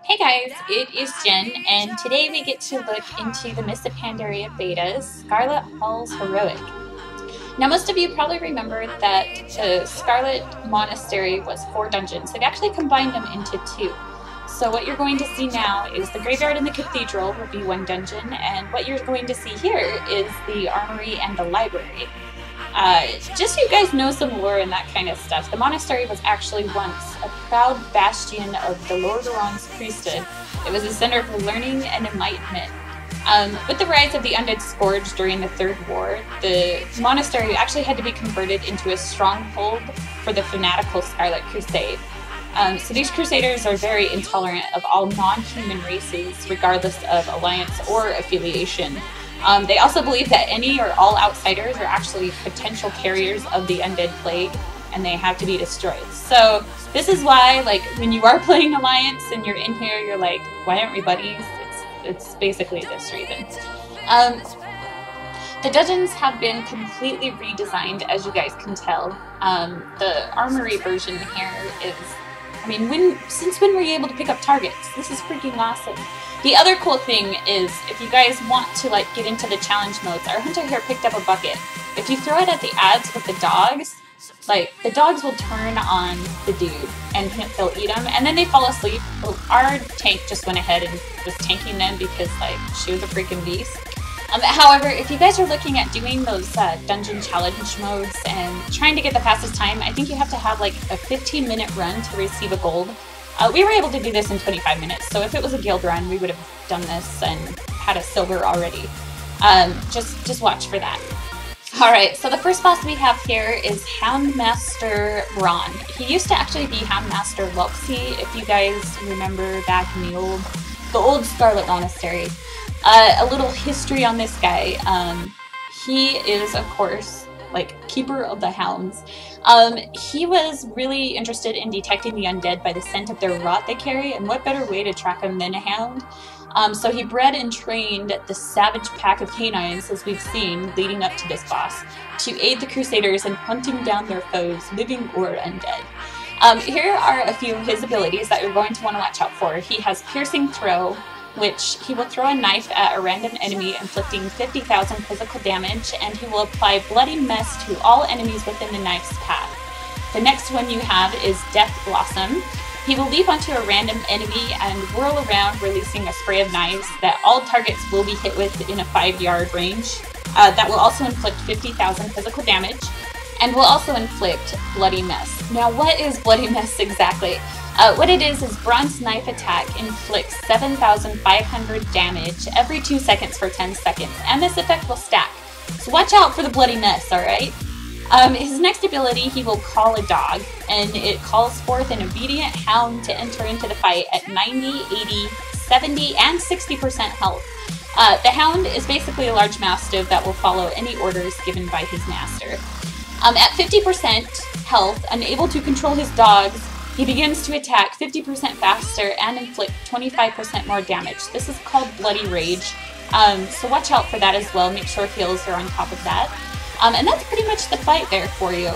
Hey guys, it is Jen, and today we get to look into the Mists of Pandaria betas, Scarlet Hall's Heroic. Now most of you probably remember that the Scarlet Monastery was 4 dungeons. They've actually combined them into 2. So what you're going to see now is the Graveyard and the Cathedral will be 1 dungeon, and what you're going to see here is the Armory and the Library. Just so you guys know some lore and that kind of stuff, the monastery was actually once a proud bastion of the Lord Oran's priesthood. It was a center for learning and enlightenment. With the rise of the Undead Scourge during the Third War, the monastery actually had to be converted into a stronghold for the fanatical Scarlet Crusade. So these Crusaders are very intolerant of all non-human races, regardless of alliance or affiliation. They also believe that any or all outsiders are actually potential carriers of the undead plague, and they have to be destroyed. So this is why, like, when you are playing Alliance and you're in here, you're like, why aren't we buddies? It's basically this reason. The dungeons have been completely redesigned, as you guys can tell. The Armory version here is, I mean, since when were you able to pick up targets? This is freaking awesome. The other cool thing is, if you guys want to like get into the challenge modes, our hunter here picked up a bucket. If you throw it at the ads with the dogs, like, the dogs will turn on the dude and they'll eat them, and then they fall asleep. Well, our tank just went ahead and was tanking them because, like, she was a freaking beast. However, if you guys are looking at doing those dungeon challenge modes and trying to get the fastest time, I think you have to have like a 15-minute run to receive a gold. We were able to do this in 25 minutes, so if it was a guild run, we would have done this and had a silver already. Just watch for that. Alright, so the first boss we have here is Houndmaster Braun. He used to actually be Houndmaster Luxie, if you guys remember back in the old Scarlet Monastery. A little history on this guy. He is, of course, like, keeper of the hounds. He was really interested in detecting the undead by the scent of their rot they carry, and what better way to track them than a hound? So he bred and trained the savage pack of canines, as we've seen, leading up to this boss, to aid the Crusaders in hunting down their foes, living or undead. Here are a few of his abilities that you're going to want to watch out for. He has Piercing Throw, which he will throw a knife at a random enemy, inflicting 50,000 physical damage, and he will apply Bloody Mess to all enemies within the knife's path. The next one you have is Death Blossom. He will leap onto a random enemy and whirl around, releasing a spray of knives that all targets will be hit with in a 5-yard range. That will also inflict 50,000 physical damage, and will also inflict Bloody Mess. Now, what is Bloody Mess exactly? What it is Braun's knife attack inflicts 7,500 damage every 2 seconds for 10 seconds, and this effect will stack. So watch out for the Bloody Mess, alright? His next ability, he will Call a Dog, and it calls forth an obedient hound to enter into the fight at 90, 80, 70, and 60% health. The hound is basically a large mastiff that will follow any orders given by his master. At 50% health, unable to control his dogs, he begins to attack 50% faster and inflict 25% more damage. This is called Bloody Rage, so watch out for that as well. Make sure heals are on top of that. And that's pretty much the fight there for you.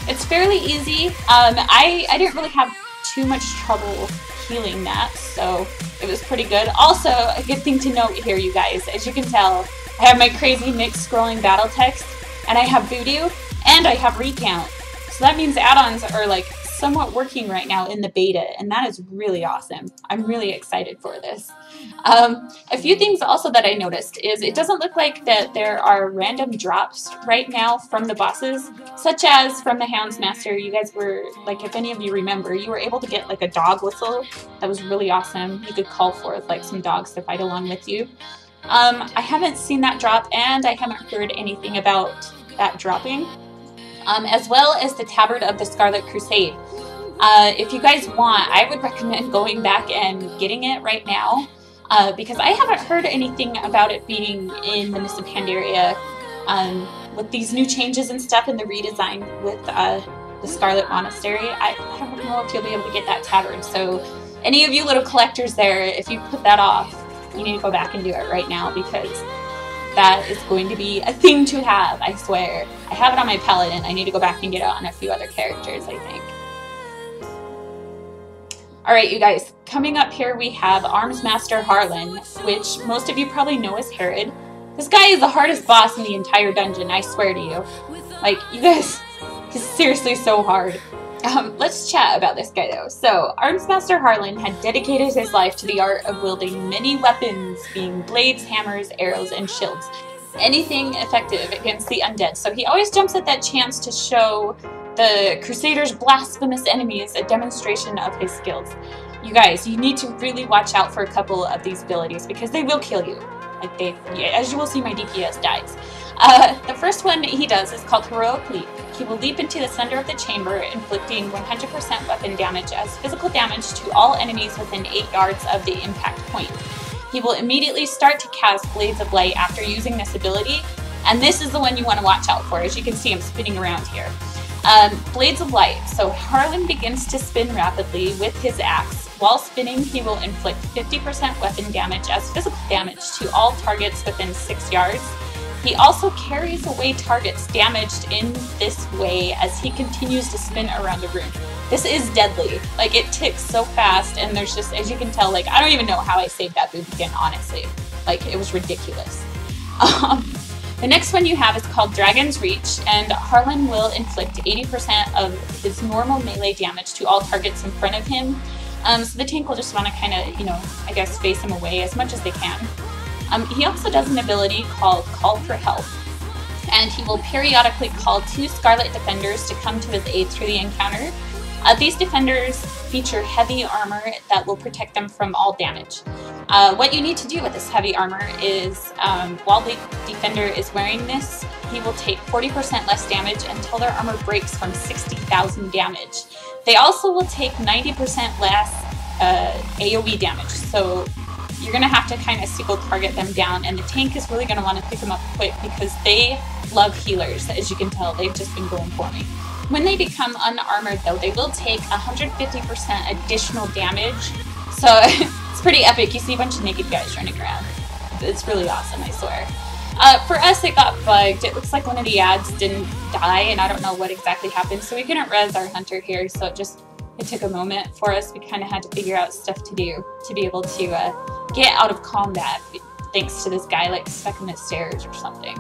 It's fairly easy. I didn't really have too much trouble healing that, so it was pretty good. Also, a good thing to note here, you guys, as you can tell, I have my crazy mixed scrolling battle text, and I have Voodoo, and I have Recount. So that means add-ons are like somewhat working right now in the beta, and that is really awesome. I'm really excited for this. A few things also that I noticed is it doesn't look like that there are random drops right now from the bosses, such as from the Houndmaster. You guys were, like, if any of you remember, you were able to get like a dog whistle. That was really awesome. You could call forth like some dogs to fight along with you. I haven't seen that drop, and I haven't heard anything about that dropping. As well as the Tabard of the Scarlet Crusade. If you guys want, I would recommend going back and getting it right now, because I haven't heard anything about it being in the Mists of Pandaria with these new changes and stuff and the redesign with the Scarlet Monastery. I don't know if you'll be able to get that Tabard, so any of you little collectors there, if you put that off, you need to go back and do it right now, because that is going to be a thing to have, I swear. I have it on my Paladin. I need to go back and get it on a few other characters, I think. Alright, you guys, coming up here we have Arms Master Harlan, which most of you probably know as Herod. This guy is the hardest boss in the entire dungeon, I swear to you. Like, you guys, he's seriously so hard. Let's chat about this guy though. So, Arms Master Harlan had dedicated his life to the art of wielding many weapons, being blades, hammers, arrows, and shields. Anything effective against the undead. So he always jumps at that chance to show the Crusaders' blasphemous enemies a demonstration of his skills. You guys, you need to really watch out for a couple of these abilities because they will kill you. Like as you will see, my DPS dies. The first one he does is called Heroic Leap. He will leap into the center of the chamber, inflicting 100% weapon damage as physical damage to all enemies within 8 yards of the impact point. He will immediately start to cast Blades of Light after using this ability, and this is the one you want to watch out for. As you can see, I'm spinning around here. Blades of Light. So Harlan begins to spin rapidly with his axe. While spinning, he will inflict 50% weapon damage as physical damage to all targets within 6 yards. He also carries away targets damaged in this way as he continues to spin around the room. This is deadly. Like, it ticks so fast, and there's just, as you can tell, like, I don't even know how I saved that boomkin, honestly. Like, it was ridiculous. The next one you have is called Dragon's Reach, and Harlan will inflict 80% of his normal melee damage to all targets in front of him. So the tank will just want to kind of, you know, I guess face him away as much as they can. He also does an ability called Call for Help, and he will periodically call 2 Scarlet Defenders to come to his aid through the encounter. These defenders feature heavy armor that will protect them from all damage. What you need to do with this heavy armor is, while the defender is wearing this, he will take 40% less damage until their armor breaks from 60,000 damage. They also will take 90% less AoE damage, so you're going to have to kind of single target them down, and the tank is really going to want to pick them up quick because they love healers. As you can tell, they've just been going for me. When they become unarmored though, they will take 150% additional damage, so it's pretty epic. You see a bunch of naked guys running around. It's really awesome, I swear. For us, it got bugged. It looks like one of the ads didn't die, and I don't know what exactly happened, so we couldn't res our hunter here, so it took a moment for us. We kind of had to figure out stuff to do to be able to get out of combat, thanks to this guy like stuck in the stairs or something.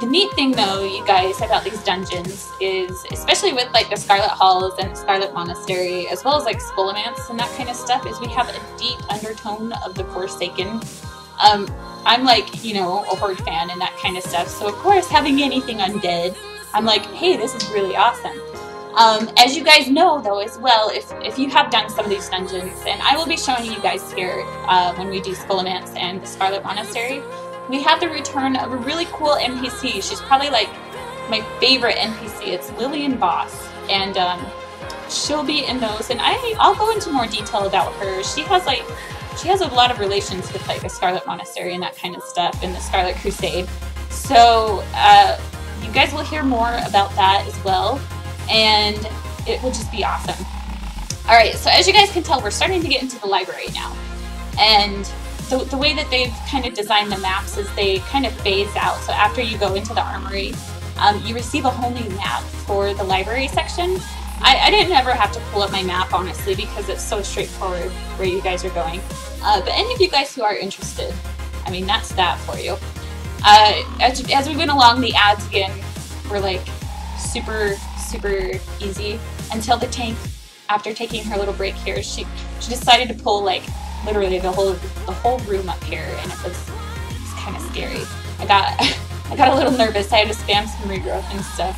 The neat thing though, you guys, about these dungeons is, especially with like the Scarlet Halls and the Scarlet Monastery, as well as like Skullomance and that kind of stuff, is we have a deep undertone of the Forsaken. I'm like, you know, a Horde fan and that kind of stuff, so of course having anything undead, I'm like, hey, this is really awesome. As you guys know though as well, if you have done some of these dungeons, and I will be showing you guys here when we do Skullomance and the Scarlet Monastery, we have the return of a really cool NPC. She's probably like my favorite NPC. It's Lillian Boss, and she'll be in those, and I'll go into more detail about her. She has a lot of relations with like the Scarlet Monastery and that kind of stuff, and the Scarlet Crusade. So you guys will hear more about that as well, and it will just be awesome. Alright, so as you guys can tell, we're starting to get into the library now, and the way that they've kind of designed the maps is they kind of phase out. So after you go into the armory, you receive a whole new map for the library section. I didn't ever have to pull up my map, honestly, because it's so straightforward where you guys are going. But any of you guys who are interested, I mean, that's that for you. As we went along, the ads again were like super easy until the tank, after taking her little break here, she decided to pull like literally the whole room up here, and it was kind of scary. I got a little nervous. I had to spam some regrowth and stuff,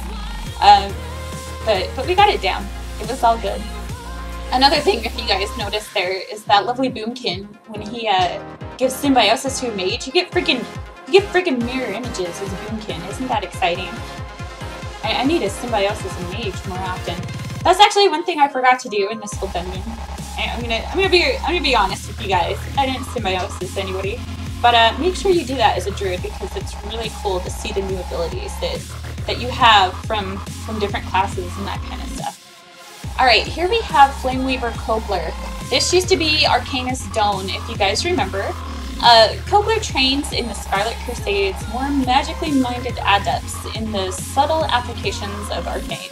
but we got it down. It was all good. Another thing, if you guys noticed, there is that lovely boomkin. When he gives symbiosis to a mage, you get freaking mirror images as a boomkin. Isn't that exciting? I need a symbiosis and mage more often. That's actually one thing I forgot to do in this whole dungeon. I'm gonna be honest with you guys. I didn't symbiosis anybody, but make sure you do that as a druid, because it's really cool to see the new abilities that you have from different classes and that kind of stuff. All right, here we have Flameweaver Kobler. This used to be Arcanus Dawn, if you guys remember. Kobler trains in the Scarlet Crusade's more magically minded adepts in the subtle applications of arcane.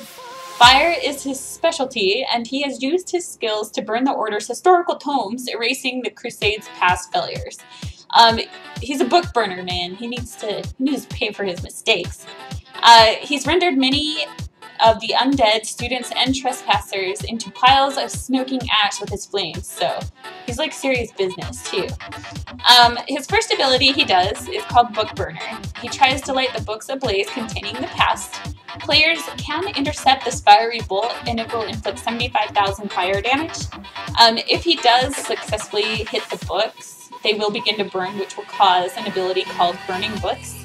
Fire is his specialty, and he has used his skills to burn the Order's historical tomes, erasing the Crusade's past failures. He's a book burner, man. He needs to pay for his mistakes. He's rendered many of the undead, students, and trespassers into piles of smoking ash with his flames, so he's like serious business too. His first ability he does is called Book Burner. He tries to light the books ablaze containing the past. Players can intercept this fiery bolt and it will inflict 75,000 fire damage. If he does successfully hit the books, they will begin to burn, which will cause an ability called Burning Books.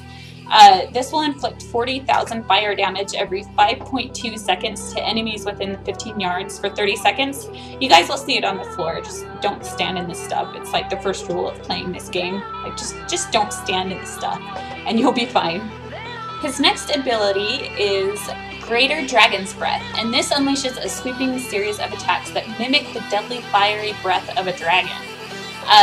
This will inflict 40,000 fire damage every 5.2 seconds to enemies within 15 yards for 30 seconds. You guys will see it on the floor. Just don't stand in this stuff. It's like the first rule of playing this game. Like just don't stand in the stuff and you'll be fine. His next ability is Greater Dragon's Breath, and this unleashes a sweeping series of attacks that mimic the deadly fiery breath of a dragon.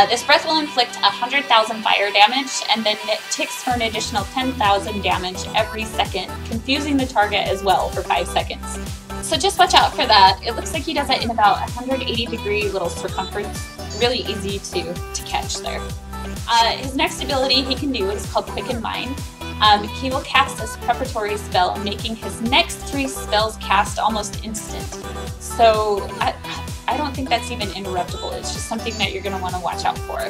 This breath will inflict 100,000 fire damage, and then it ticks for an additional 10,000 damage every second, confusing the target as well for 5 seconds. So just watch out for that. It looks like he does it in about 180-degree little circumference. Really easy to catch there. His next ability he can do is called Quicken Mind. He will cast this preparatory spell, making his next 3 spells cast almost instant. So I don't think that's even interruptible. It's just something that you're going to want to watch out for.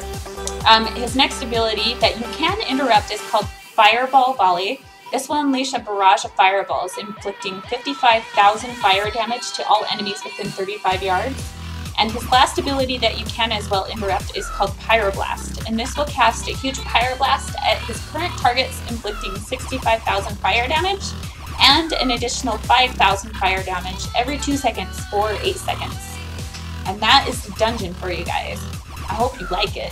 His next ability that you can interrupt is called Fireball Volley. This will unleash a barrage of fireballs, inflicting 55,000 fire damage to all enemies within 35 yards. And his last ability that you can as well interrupt is called Pyroblast, and this will cast a huge Pyroblast at his current targets, inflicting 65,000 fire damage and an additional 5,000 fire damage every 2 seconds for 8 seconds. And that is the dungeon for you guys. I hope you like it.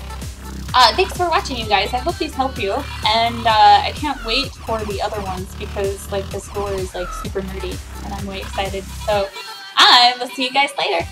Thanks for watching, you guys. I hope these help you, and I can't wait for the other ones because like this lore is like super nerdy, and I'm way excited. So I will see you guys later.